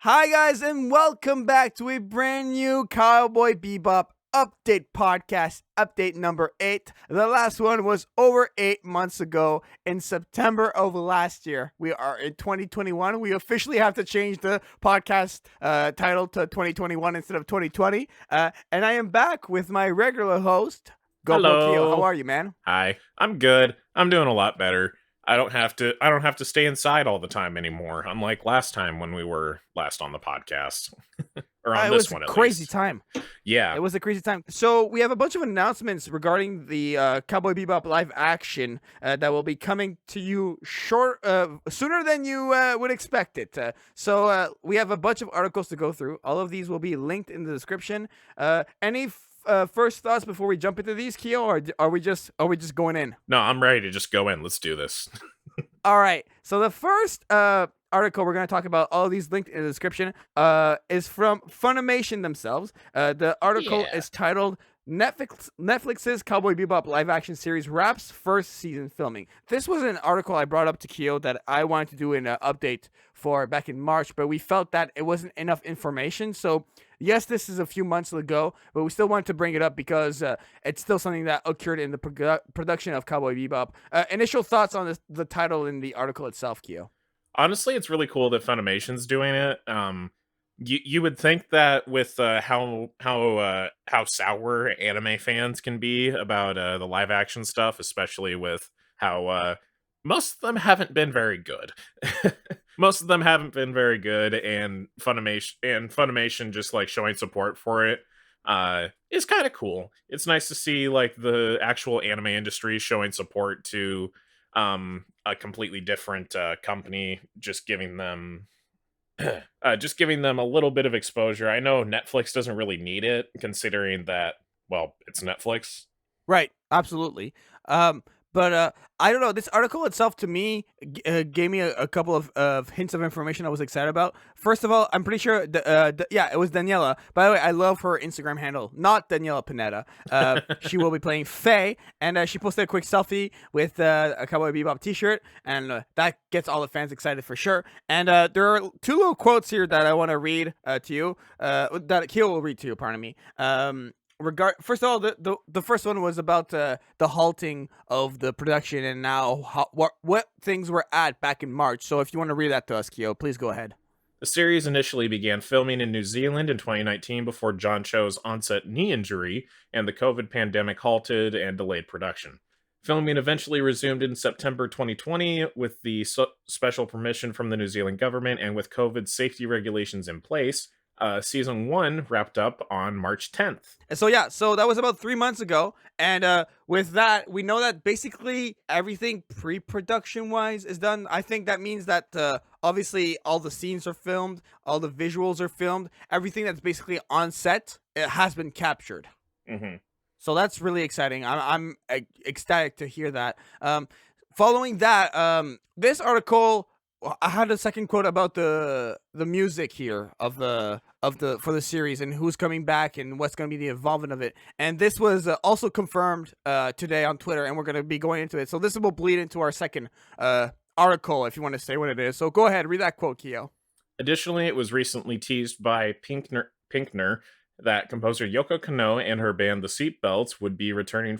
Hi, guys, and welcome back to a brand new Cowboy Bebop update podcast, update number 8. The last one was over 8 months ago in September of last year. We are in 2021. We officially have to change the podcast title to 2021 instead of 2020. And I am back with my regular host, GoProKyo. How Hello. are you, man? Hi. I'm good. I'm doing a lot better. I don't have to stay inside all the time anymore, unlike last time when we were last on the podcast. Or on It this was a one at crazy least. time. Yeah. It was a crazy time. So we have a bunch of announcements regarding the Cowboy Bebop live action that will be coming to you sooner than you would expect it. So we have a bunch of articles to go through. All of these will be linked in the description. Any first thoughts before we jump into these, Keo, or are we just going in? No, I'm ready to just go in. Let's do this. All right. So the first article we're going to talk about, all of these linked in the description, is from Funimation themselves. The article Yeah. is titled Netflix's Cowboy Bebop live action series wraps first season filming. This was an article I brought up to Kyo that I wanted to do an update for back in March, but we felt that it wasn't enough information. So yes, this is a few months ago, but we still wanted to bring it up because it's still something that occurred in the production of Cowboy Bebop. Initial thoughts on the title in the article itself, Kyo? Honestly, it's really cool that Funimation's doing it. You would think that with how sour anime fans can be about the live action stuff, especially with how most of them haven't been very good. Most of them haven't been very good, and Funimation just like showing support for it is kind of cool. It's nice to see like the actual anime industry showing support to a completely different company, just giving them a little bit of exposure. I know Netflix doesn't really need it, considering that, well, it's Netflix. Right, absolutely. Um, but I don't know. This article itself, to me, gave me a couple of hints of information I was excited about. First of all, I'm pretty sure, yeah, it was Daniela. By the way, I love her Instagram handle, not Daniela Pineda. She will be playing Faye, and she posted a quick selfie with a Cowboy Bebop T-shirt, and that gets all the fans excited for sure. And there are two little quotes here that I want to read to you. That Keel will read to you. Pardon me. First of all, the first one was about the halting of the production and now what things were at back in March. So if you want to read that to us, Keo, please go ahead. The series initially began filming in New Zealand in 2019 before John Cho's onset knee injury and the COVID pandemic halted and delayed production. Filming eventually resumed in September 2020 with the special permission from the New Zealand government and with COVID safety regulations in place. Season 1 wrapped up on March 10th. And so yeah, so that was about 3 months ago, and with that, we know that basically everything pre-production wise is done. I think that means that obviously all the scenes are filmed, all the visuals are filmed, everything that's basically on set it has been captured. Mm-hmm. So that's really exciting. I'm ecstatic to hear that. Following that, this article, I had a second quote about the music here of the for the series and who's coming back and what's going to be the involvement of it. And this was also confirmed today on Twitter, and we're going to be going into it. So this will bleed into our second article, if you want to say what it is. So go ahead, read that quote, Keo. Additionally, it was recently teased by Pinkner that composer Yoko Kanno and her band The Seatbelts would be returning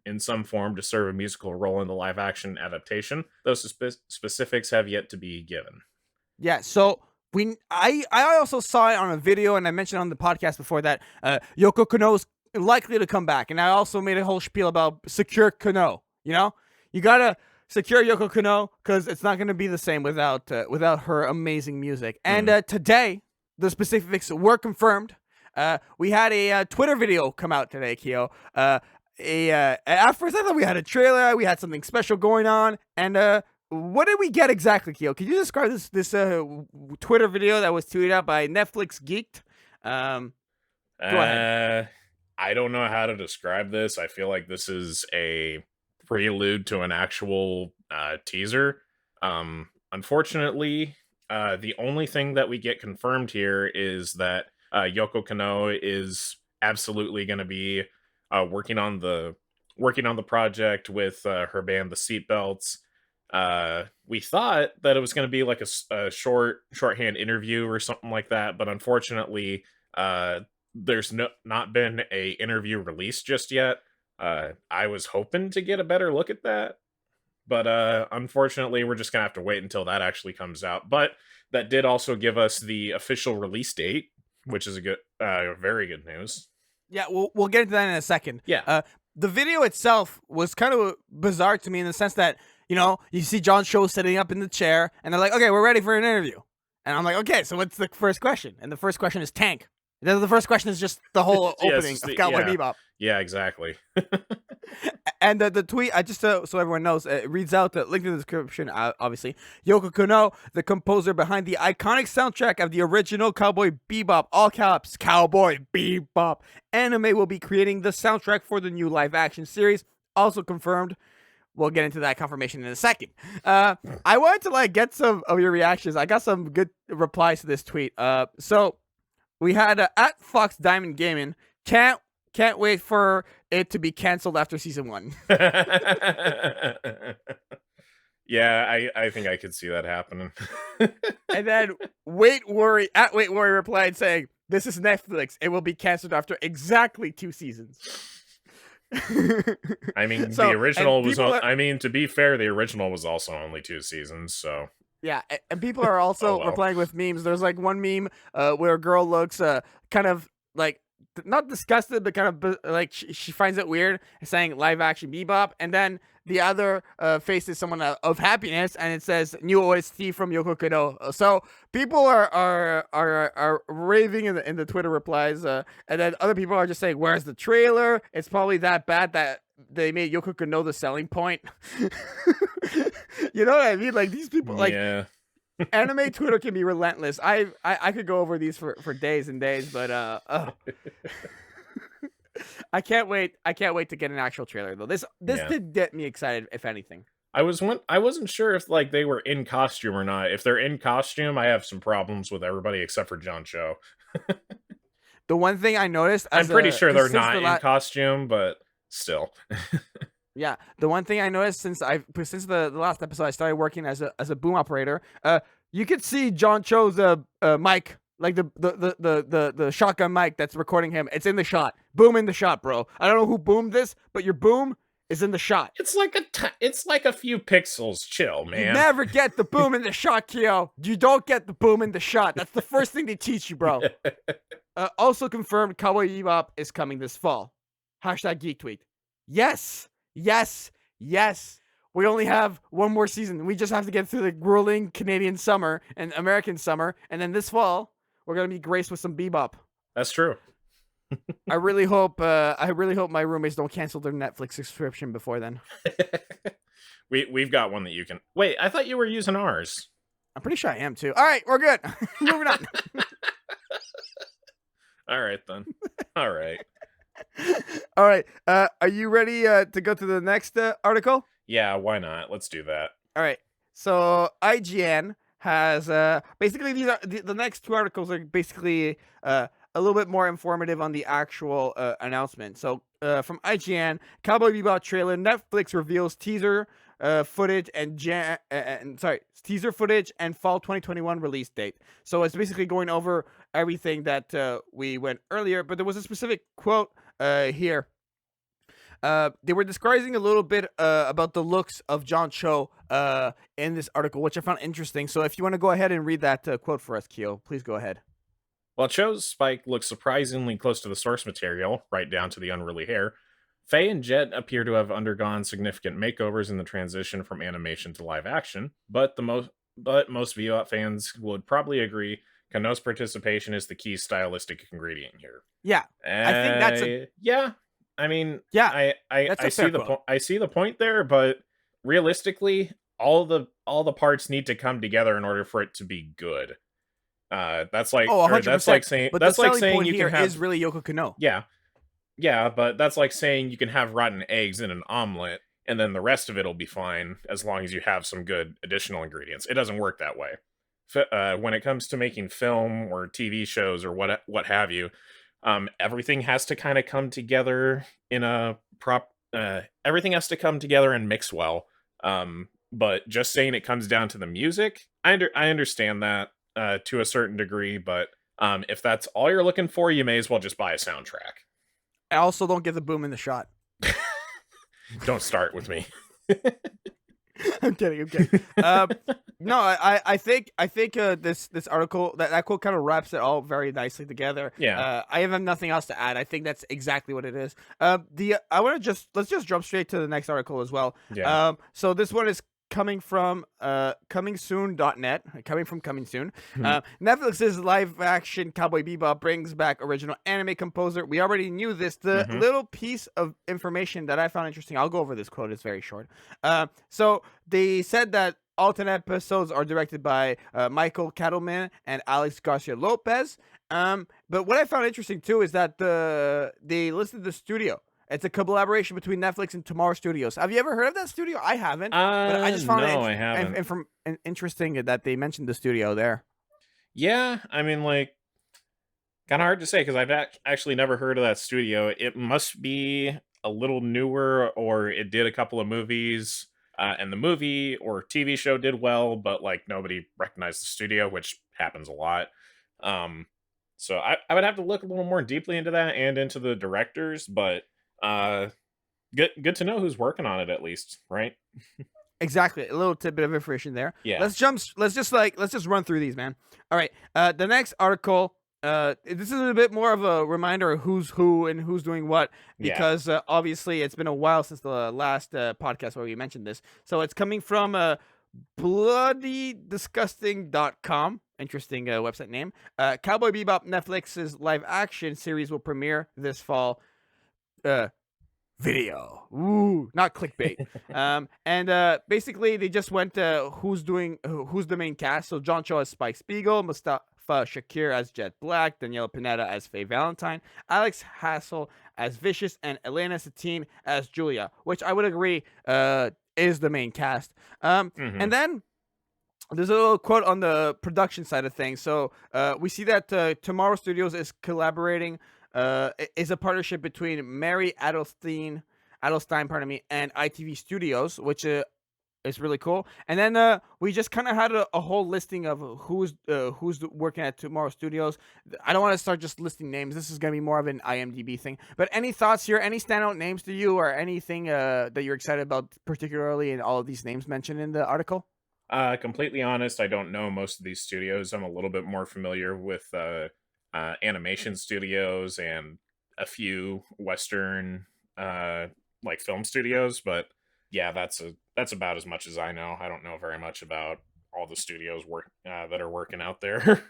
in some form to serve a musical role in the live-action adaptation. Those specifics have yet to be given. Yeah, so I also saw it on a video, and I mentioned on the podcast before that Yoko Kanno is likely to come back, and I also made a whole spiel about secure Kanno. You know, you gotta secure Yoko Kanno because it's not gonna be the same without her amazing music. And today, the specifics were confirmed. We had a Twitter video come out today, Keo. At first I thought we had a trailer, we had something special going on, and what did we get exactly, Keo? Could you describe this Twitter video that was tweeted out by Netflix Geeked? Go ahead. I don't know how to describe this. I feel like this is a prelude to an actual teaser. Unfortunately, the only thing that we get confirmed here is that Yoko Kanno is absolutely going to be working on the project with her band, The Seatbelts. We thought that it was going to be like a shorthand interview or something like that, but unfortunately, uh, there's not been a interview released just yet. I was hoping to get a better look at that, but unfortunately, we're just gonna have to wait until that actually comes out. But that did also give us the official release date, which is a good, very good news. Yeah, we'll get into that in a second. Yeah. The video itself was kind of bizarre to me in the sense that, you know, you see John Cho sitting up in the chair, and they're like, "Okay, we're ready for an interview," and I'm like, "Okay, so what's the first question?" And the first question is tank. Then the first question is just the whole Yeah, opening of Cowboy Bebop. Yeah, exactly. And the tweet, I just so everyone knows, it reads out the link in the description. Obviously, Yoko Kanno, the composer behind the iconic soundtrack of the original Cowboy Bebop, all caps, Cowboy Bebop anime, will be creating the soundtrack for the new live-action series. Also confirmed. We'll get into that confirmation in a second. I wanted to get some of your reactions. I got some good replies to this tweet. So we had at Fox Diamond Gaming. Can't wait for it to be canceled after season 1. Yeah, I think I could see that happening. And then Wait Worry replied saying, "This is Netflix. It will be canceled after exactly 2 seasons." I mean, So, the original was. people I mean, to be fair, the original was also only 2 seasons. So yeah, and people are also Oh, well. replying with memes. There's one meme where a girl looks kind of not disgusted, but kind of she finds it weird, saying live action Bebop, and then the other face is someone of happiness, and it says new OST from Yoko Kanno. So people are raving in the Twitter replies, and then other people are just saying, "Where's the trailer? It's probably that bad that they made Yoko Kanno the selling point." You know what I mean? Like these people, yeah. Anime Twitter can be relentless. I could go over these for days and days, but I can't wait. I can't wait to get an actual trailer though. This Yeah. did get me excited, if anything. I wasn't sure if they were in costume or not. If they're in costume, I have some problems with everybody except for John Cho. The one thing I noticed, I'm pretty sure they're not in costume, but still. Yeah, the one thing I noticed since the last episode I started working as a boom operator, you could see John Cho's mic, like the shotgun mic that's recording him. It's in the shot. Boom in the shot, bro. I don't know who boomed this, but your boom is in the shot. It's like a few pixels. Chill, man. You never get the boom in the shot, Kyo. You don't get the boom in the shot. That's the first thing they teach you, bro. Also confirmed, Cowboy Bebop is coming this fall. # geek tweet. Yes. We only have one more season. We just have to get through the grueling Canadian summer and American summer, and then this fall we're gonna be graced with some Bebop. That's true. I really hope my roommates don't cancel their Netflix subscription before then. We've got one that you can. Wait, I thought you were using ours. I'm pretty sure I am too. All right, we're good. Moving on. All right then. All right. All right. Are you ready to go to the next article? Yeah, why not? Let's do that. All right. So IGN has basically these are the next 2 articles are basically a little bit more informative on the actual announcement. So from IGN, Cowboy Bebop trailer, Netflix reveals teaser footage teaser footage and fall 2021 release date. So it's basically going over everything that we went earlier, but there was a specific quote here. They were describing a little bit about the looks of John Cho in this article, which I found interesting. So if you want to go ahead and read that quote for us, Kyo, please go ahead. While Cho's spike looks surprisingly close to the source material, right down to the unruly hair, Faye and Jet appear to have undergone significant makeovers in the transition from animation to live action, but most Bebop fans would probably agree Kanno's participation is the key stylistic ingredient here. Yeah, I think that's yeah. I mean, yeah, I see the point. I see the point there, but realistically, all the parts need to come together in order for it to be good. That's like 100%. That's like saying but that's the like selling saying point you here can have is really Yoko Kanno. Yeah, but that's like saying you can have rotten eggs in an omelet, and then the rest of it'll be fine as long as you have some good additional ingredients. It doesn't work that way. When it comes to making film or TV shows or what have you, everything has to kind of come together in a everything has to come together and mix well. But just saying it comes down to the music, I understand that to a certain degree, but if that's all you're looking for, you may as well just buy a soundtrack. I also don't give the boom in the shot. Don't start with me. I'm kidding. I'm kidding. No, I think this article that quote kind of wraps it all very nicely together. Yeah, I have nothing else to add. I think that's exactly what it is. The I want to let's just jump straight to the next article as well. yeah. So this one is coming from comingsoon.net, coming from coming soon. Netflix's live action Cowboy Bebop brings back original anime composer. We already knew this. The Hmm. little piece of information that I found interesting, I'll go over this quote, it's very short. So they said that all 10 episodes are directed by Michael Cattleman and Alex Garcia Lopez. But what I found interesting too is that they listed the studio. It's a collaboration between Netflix and Tomorrow Studios. Have you ever heard of that studio? I haven't, but I just found No, it I haven't. interesting that they mentioned the studio there. Yeah, I mean, like, kind of hard to say because I've actually never heard of that studio. It must be a little newer, or it did a couple of movies, and the movie or TV show did well, but like nobody recognized the studio, which happens a lot. Um, so I would have to look a little more deeply into that and into the directors, but uh, good to know who's working on it at least, right? Exactly, a little tidbit of information there. Yeah, Let's just run through these, man. All right, the next article. This is a bit more of a reminder of who's who and who's doing what, yeah. because obviously it's been a while since the last podcast where we mentioned this. So it's coming from bloodydisgusting.com. Interesting website name. Cowboy Bebop Netflix's live action series will premiere this fall. Uh, Video. Ooh, not clickbait. And basically they just went who's the main cast. So John Cho as Spike Spiegel, Mustafa Shakir as Jet Black, Daniela Pineda as Faye Valentine, Alex Hassel as Vicious, and Elena Satine as Julia, which I would agree is the main cast. Hmm. And then there's a little quote on the production side of things. So we see that Tomorrow Studios is collaborating, is a partnership between Mary Adelstein, pardon me, and ITV Studios, which is really cool. And then we just kind of had a whole listing of who's working at Tomorrow Studios. I don't want to start just listing names. This is gonna be more of an IMDb thing. But any thoughts here? Any standout names to you, or anything that you're excited about, particularly in all of these names mentioned in the article? Completely honest, I don't know most of these studios. I'm a little bit more familiar with animation studios and a few Western like film studios, but yeah, that's about as much as I know. I don't know very much about all the studios that are working out there.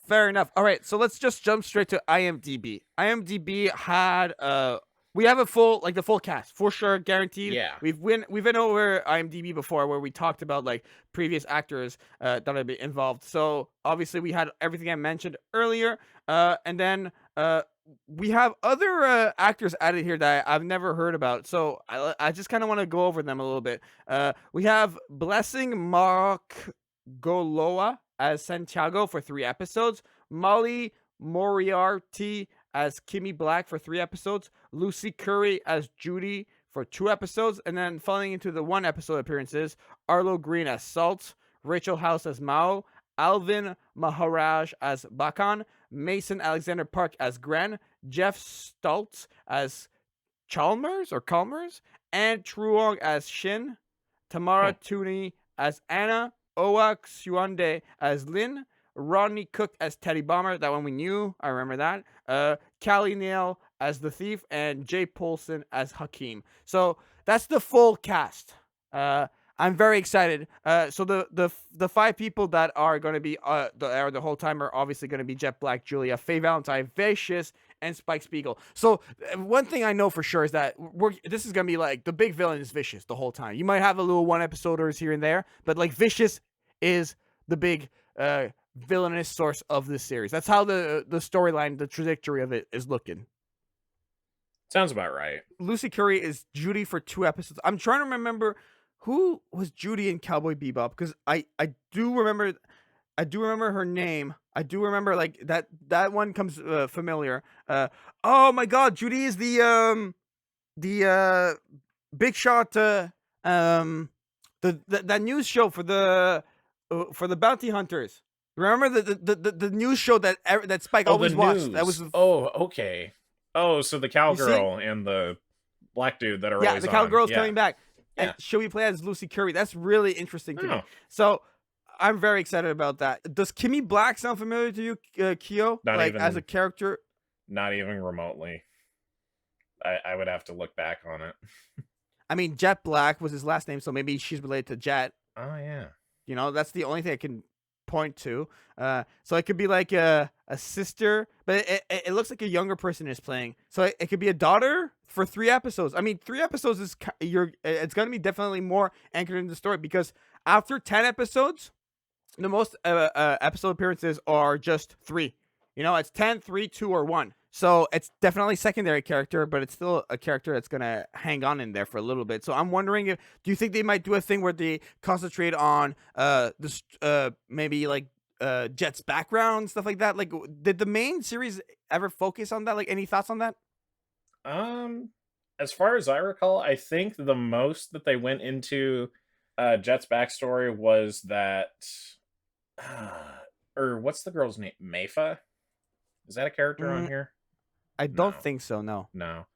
Fair enough. All right, so let's just jump straight to IMDb. IMDb had we have a the full cast for sure, guaranteed. Yeah. We've been over IMDb before where we talked about like previous actors that have been involved. So obviously we had everything I mentioned earlier, and then we have other actors added here that I've never heard about. So I just kind of want to go over them a little bit. We have Blessing Mark Goloa as Santiago for 3 episodes, Molly Moriarty as Kimmy Black for 3 episodes, Lucy Curry as Judy for 2 episodes, and then falling into the 1 episode appearances, Arlo Green as Salt, Rachel House as Mao, Alvin Maharaj as Bakan, Mason Alexander Park as Gren, Jeff Stoltz as Chalmers, and Truong as Shin, Hmm. Tamara Tooney as Anna, Oa Xuande as Lin, Rodney Cook as Teddy Bomber. That one we knew. I remember that. Callie Neal as the thief, and Jay Polson as Hakeem. So that's the full cast. I'm very excited. So the 5 people that are going to be the whole time are obviously going to be Jet Black, Julia, Faye Valentine, Vicious, and Spike Spiegel. So one thing I know for sure is that this is gonna be like the big villain is Vicious the whole time. You might have a little 1 episoders here and there, but like Vicious is the big villainous source of this series. That's how the storyline, the trajectory of it is looking. Sounds about right. Lucy Curry is Judy for 2 episodes. I'm trying to remember who was Judy in Cowboy Bebop, because I do remember her name. I do remember like that one comes familiar. Oh my God, Judy is the big shot um that news show for the bounty hunters. Remember the news show that Spike Oh, the always watched? That was news. Oh, okay. Oh, so the you see? cowgirl and the black dude that are Yeah, always the on. cowgirl's Yeah. coming back, and Yeah. she'll be played as Lucy Curry. That's really interesting to me. Oh, So I'm very excited about that. Does Kimmy Black sound familiar to you, Kyo? not Like as a even character? not even remotely. I would have to look back on it. I mean, Jet Black was his last name, so maybe she's related to Jet. Oh yeah. You know, that's the only thing I can point to. So it could be like a sister, but it looks like a younger person is playing. So it could be a daughter for 3 episodes. I mean, 3 episodes is it's gonna be definitely more anchored in the story because after 10 episodes, the most episode appearances are just three. You know, it's 10, 3, 2, or 1. So it's definitely secondary character, but it's still a character that's gonna hang on in there for a little bit. So I'm wondering if do you think they might do a thing where they concentrate on this maybe like Jet's background stuff like that? Like, did the main series ever focus on that? Like, any thoughts on that? Um, as far as I recall, I think the most that they went into Jet's backstory was that, or what's the girl's name? Mayfa? Is that a character on Mm, here? I don't No, think so. No. no.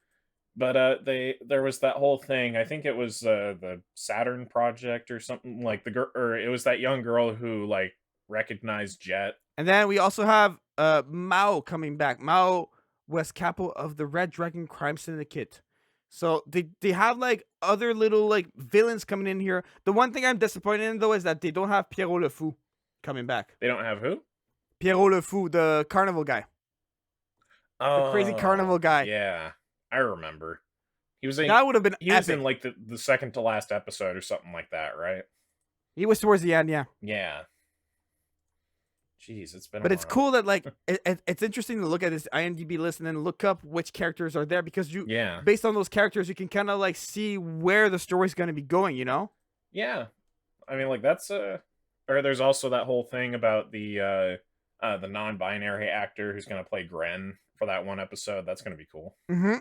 But there was that whole thing. I think it was the Saturn project or something like the girl, or it was that young girl who like recognized Jet. And then we also have Mao coming back. Mao was capo of the Red Dragon Crime Syndicate. So they have like other little like villains coming in here. The one thing I'm disappointed in though is that they don't have Pierrot Le Fou coming back. They don't have who? Pierrot Le Fou, the carnival guy, the crazy carnival Oh guy. yeah, I remember. He was in That would have been he was in epic. like the second to last episode or something like that, right? He was towards the end, yeah. Yeah. Jeez, it's been a But it's while. cool that like it's interesting to look at this IMDb list and then look up which characters are there because you Yeah. based on those characters you can kind of like see where the story's going to be going, you know? Yeah. I mean, like that's or there's also that whole thing about the non-binary actor who's going to play Gren for that one episode. That's going to be cool. Mhm.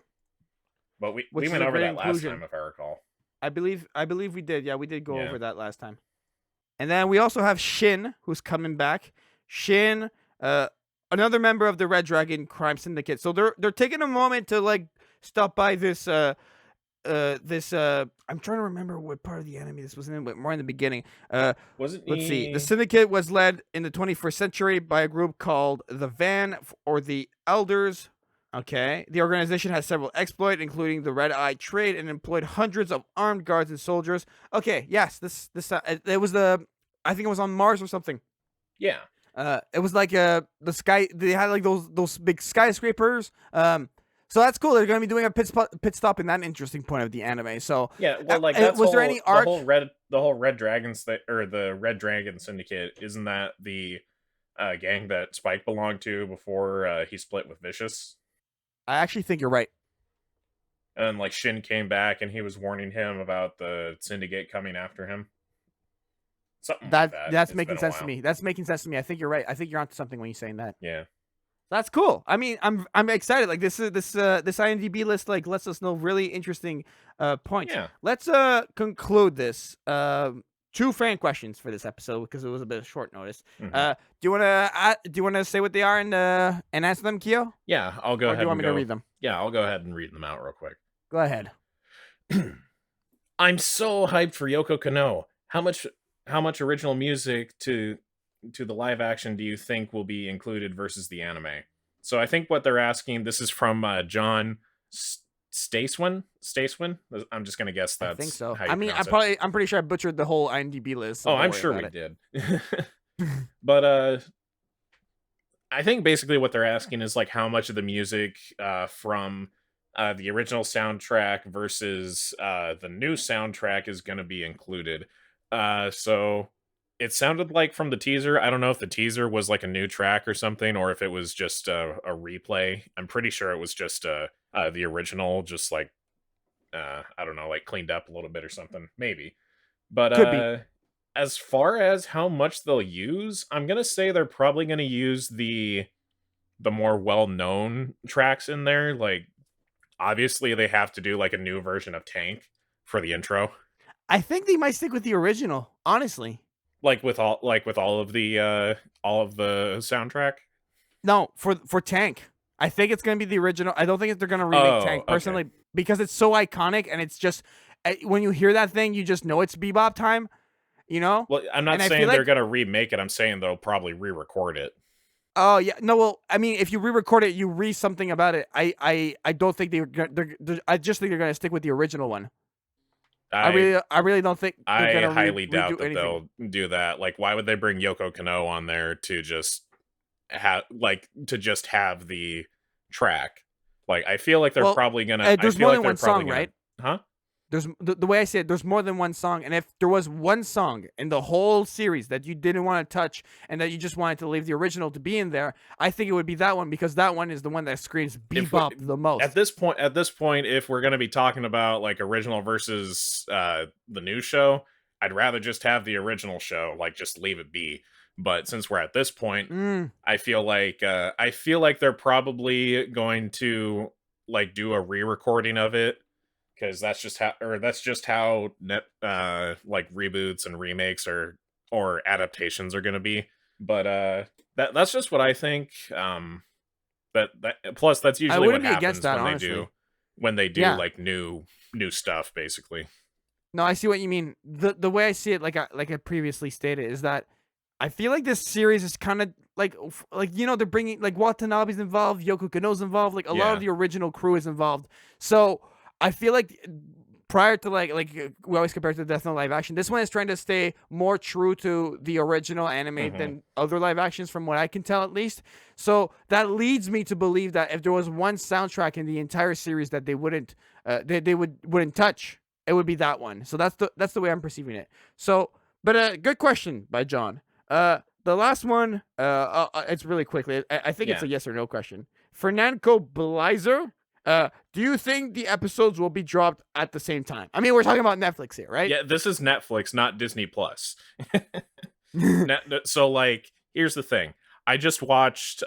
But we Which is went a over great that last inclusion. time if I recall. I believe we did. Yeah, we did go Yeah. over that last time. And then we also have Shin, who's coming back. Shin, another member of the Red Dragon Crime Syndicate. So they're taking a moment to like stop by this I'm trying to remember what part of the anime this was in, but more in the beginning. Wasn't Let's see. The he syndicate was led in the 21st century by a group called the or the Elders. Okay. The organization has several exploits, including the Red Eye Trade, and employed hundreds of armed guards and soldiers. Okay. Yes. It was I think it was on Mars or something. Yeah. It was like the sky. They had like those big skyscrapers. So that's cool. They're gonna be doing a pit stop in that interesting point of the anime. So Yeah, well, like that's was there any arc? the whole Red Dragons that or the Red Dragon Syndicate. Isn't that the gang that Spike belonged to before he split with Vicious? I actually think you're right. And like Shin came back and he was warning him about the Syndicate coming after him. Something like that. That's It's making been a sense to while. me. That's making sense to me. I think you're right. I think you're onto something when you're saying that. Yeah. That's cool. I mean, I'm excited. Like this IMDb list like lets us know really interesting points. Yeah. Let's conclude this. Two fan questions for this episode because it was a bit of short notice. Mhm. Do you wanna say what they are and answer them, Kyo? Yeah, I'll go Or do ahead you want and me to go. read them? Yeah, I'll go ahead and read them out real quick. Go ahead. I'm so hyped for Yoko Kano. How much original music to the live action do you think will be included versus the anime? So I think what they're asking, this is from John Stasewin. Stasewin. I'm just gonna guess I think that's so. how you I mean, pronounce it. I'm pretty sure I butchered the whole IMDb list. So Oh, don't I'm worry sure about we it. did. But I think basically what they're asking is like how much of the music from the original soundtrack versus the new soundtrack is going to be included. So it sounded like from the teaser. I don't know if the teaser was like a new track or something, or if it was just a replay. I'm pretty sure it was just the original, just like I don't know, like cleaned up a little bit or something, maybe. But Could be. as far as how much they'll use, I'm gonna say they're probably gonna use the more well-known tracks in there. Like obviously they have to do like a new version of Tank for the intro. I think they might stick with the original, honestly. All of the soundtrack? No, for Tank. I think it's gonna be the original. I don't think they're gonna remake Oh, Tank okay. personally because it's so iconic and it's just when you hear that thing, you just know it's Bebop time, you know. Well, I'm not And I feel saying they're like, gonna remake it, I'm saying they'll probably re-record it. oh yeah, no, well, I mean, if you re-record it, you re something about it. I don't think I just think they're gonna stick with the original one. I I really don't think they're I gonna highly doubt redo that anything. they'll do that. Like, why would they bring Yoko Kanno on there to just have the track? Like, I feel like they're Well, probably gonna. I there's feel more like than they're one probably song, gonna. right? Huh? There's the way I say it, there's more than one song, and if there was one song in the whole series that you didn't want to touch and that you just wanted to leave the original to be in there, I think it would be that one because that one is the one that screams If we bebop the most. at this point, if we're gonna be talking about like original versus the new show, I'd rather just have the original show. Like, just leave it be. But since we're at this point, Mm, I feel like they're probably going to like do a re-recording of it because that's just how net like reboots and remakes or adaptations are going to be. But that's just what I think. That plus that's I usually what wouldn't be against happens that, honestly. when they do Yeah. like new stuff basically. No, I see what you mean. The way I see it, like I previously stated, is that I feel like this series is kind of like they're bringing like Watanabe's involved, Yoko Kanno's involved, like a lot of Yeah. the original crew is involved. So I feel like prior to we always compare it to Death Note live action, this one is trying to stay more true to the original anime Hmm. than other live actions, from what I can tell at least. So that leads me to believe that if there was one soundtrack in the entire series that they wouldn't wouldn't touch, it would be that one. So that's the way I'm perceiving it. So, but good question by John. The last one, it's really quickly. I think it's Yeah. a yes or no question. Fernando Blazer, do you think the episodes will be dropped at the same time? I mean, we're talking about Netflix here, right? Yeah, this is Netflix, not Disney Plus. So like, here's the thing. I just watched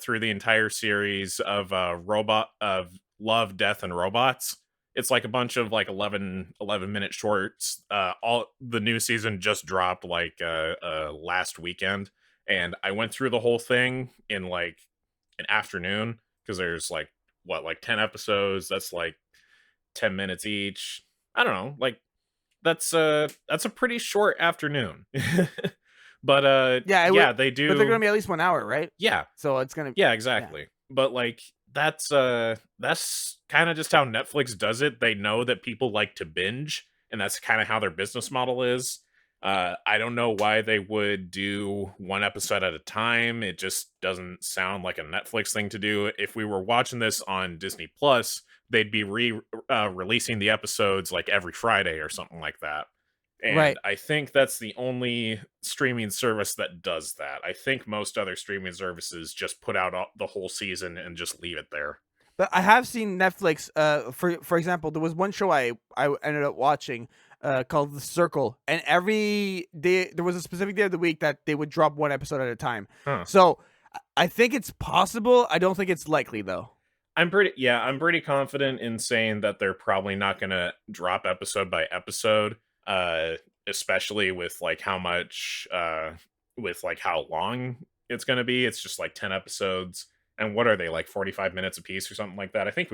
through the entire series of Robot of Love, Death and Robots. It's like a bunch of like 11-minute shorts. All the new season just dropped like last weekend, and I went through the whole thing in like an afternoon because there's like what, like 10 episodes. That's like 10 minutes each. I don't know, like that's a pretty short afternoon. But Yeah, it would, yeah, they but they're gonna do. be at least 1 hour, right? Yeah, So it's gonna, yeah, yeah, exactly. But like that's kind of just how Netflix does it. They know that people like to binge, and that's kind of how their business model is. I don't know why they would do one episode at a time. It just doesn't sound like a Netflix thing to do. If we were watching this on Disney Plus, they'd be releasing the episodes like every Friday or something like that. And right. I think that's the only streaming service that does that. I think most other streaming services just put out the whole season and just leave it there. But I have seen Netflix. For example, there was one show I ended up watching, called The Circle, and every day there was a specific day of the week that they would drop one episode at a time. Huh. So I think it's possible. I don't think it's likely though. I'm pretty confident in saying that they're probably not going to drop episode by episode, uh especially with like how much with like how long it's going to be. It's just like 10 episodes. And what are they, like 45 minutes a piece or something like that? I think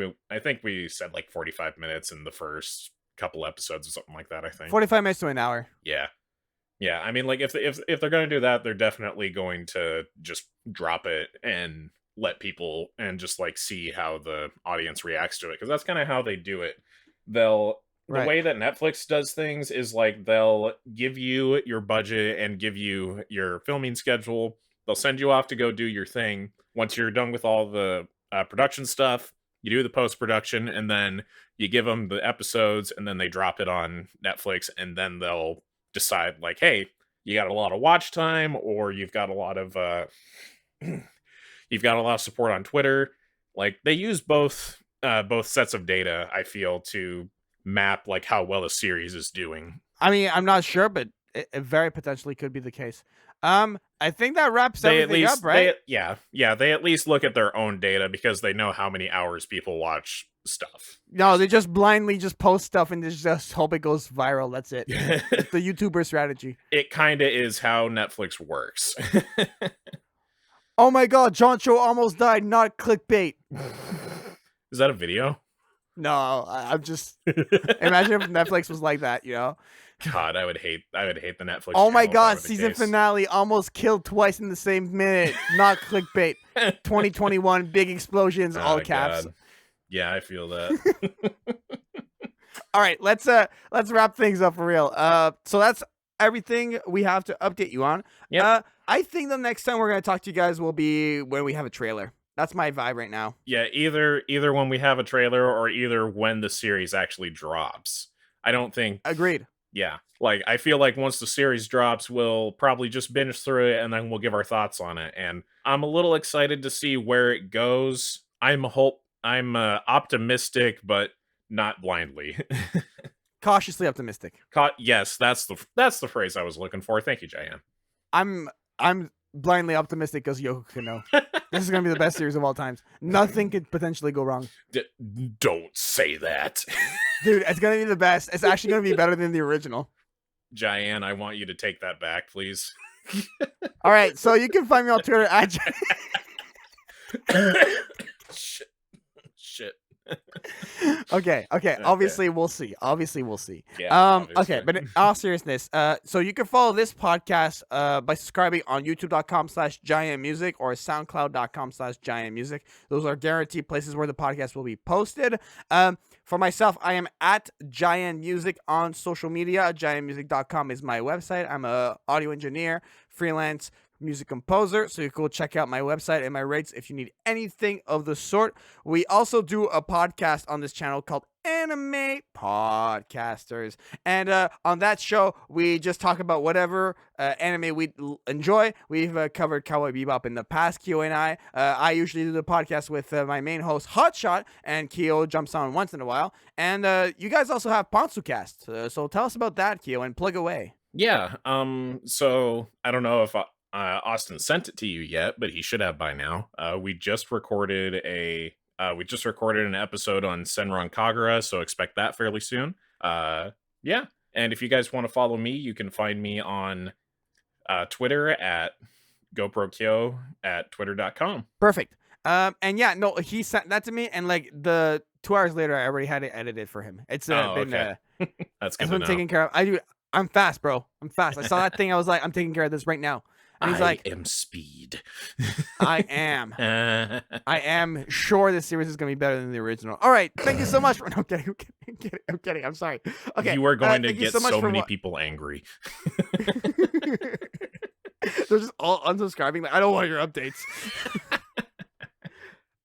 we said like 45 minutes in the first couple episodes or something like that, I think. 45 minutes to an hour. Yeah. Yeah, I mean, like if they're going to do that, they're definitely going to just drop it and let people and just like see how the audience reacts to it, because that's kind of how they do it. They'll The Right. way that Netflix does things is like they'll give you your budget and give you your filming schedule. They'll send you off to go do your thing. Once you're done with all the production stuff, you do the post production, and then you give them the episodes, and then they drop it on Netflix, and then they'll decide like, hey, you got a lot of watch time, or you've got a lot of you've got a lot of support on Twitter. Like, they use both sets of data, I feel, to map like how well a series is doing. I mean, I'm not sure, but it very potentially could be the case. I think that wraps everything up, right? They at least look at their own data because they know how many hours people watch stuff. No, they just blindly just post stuff and just hope it goes viral. That's it. It's the YouTuber strategy. It kind of is how Netflix works. Oh my god, John Cho almost died, not clickbait. Is that a video? No, I'm just imagine if Netflix was like that, you know? God, I would hate the Netflix. Oh my channel if that god, were the season case. finale almost killed twice in the same minute. Not clickbait. 2021 big explosions, all Oh, caps. God. Yeah, I feel that. All right, let's wrap things up for real. So that's everything we have to update you on. Yep. I think the next time we're gonna talk to you guys will be when we have a trailer. That's my vibe right now. Yeah, either when we have a trailer or either when the series actually drops. I don't think. Agreed. Yeah, like I feel like once the series drops, we'll probably just binge through it and then we'll give our thoughts on it. And I'm a little excited to see where it goes. I'm optimistic, but not blindly. Cautiously optimistic. Yes, that's the phrase I was looking for. Thank you, Jaian. I'm blindly optimistic because Yoko Kano. This is gonna be the best series of all times. Nothing could potentially go wrong. Don't say that. Dude, it's gonna be the best. It's actually gonna be better than the original. Jaian, I want you to take that back, please. All right, so you can find me on Twitter at Shit. Okay. Obviously, we'll see. Yeah, Okay, but in all seriousness, so you can follow this podcast by subscribing on youtube.com/JaianMusic or soundcloud.com/JaianMusic. Those are guaranteed places where the podcast will be posted. For myself, I am at JaianMusic on social media. JaianMusic.com is my website. I'm a audio engineer, freelance music composer, so you can go check out my website and my rates if you need anything of the sort. We also do a podcast on this channel called Anime Podcasters, and on that show we just talk about whatever anime we enjoy. We've covered Cowboy Bebop in the past. Kyo and I usually do the podcast with my main host Hotshot, and Kyo jumps on once in a while. And you guys also have Ponsukast, so tell us about that, Kyo, and plug away. Yeah. So I don't know if Austin sent it to you yet, but he should have by now. We just recorded an episode on Senran Kagura, so expect that fairly soon. Yeah. And if you guys want to follow me, you can find me on Twitter at GoProKyo at twitter.com. Perfect. And yeah, no, he sent that to me, and like the 2 hours later, I already had it edited for him. It's been okay. That's good to know. taken care of. I'm fast, bro. I'm fast. I saw that thing. I was like, I'm taking care of this right now. And he's like, I am speed. I am. I am sure this series is going to be better than the original. All right. Thank you so much for. No, I'm kidding. I'm sorry. Okay. You are going to get so many people angry. They're just all unsubscribing. Like, I don't want your updates.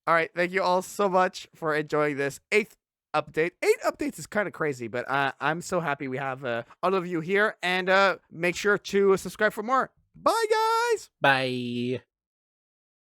All right. Thank you all so much for enjoying this 8th update. 8 updates is kind of crazy, but I'm so happy we have all of you here. And make sure to subscribe for more. Bye, guys. Bye.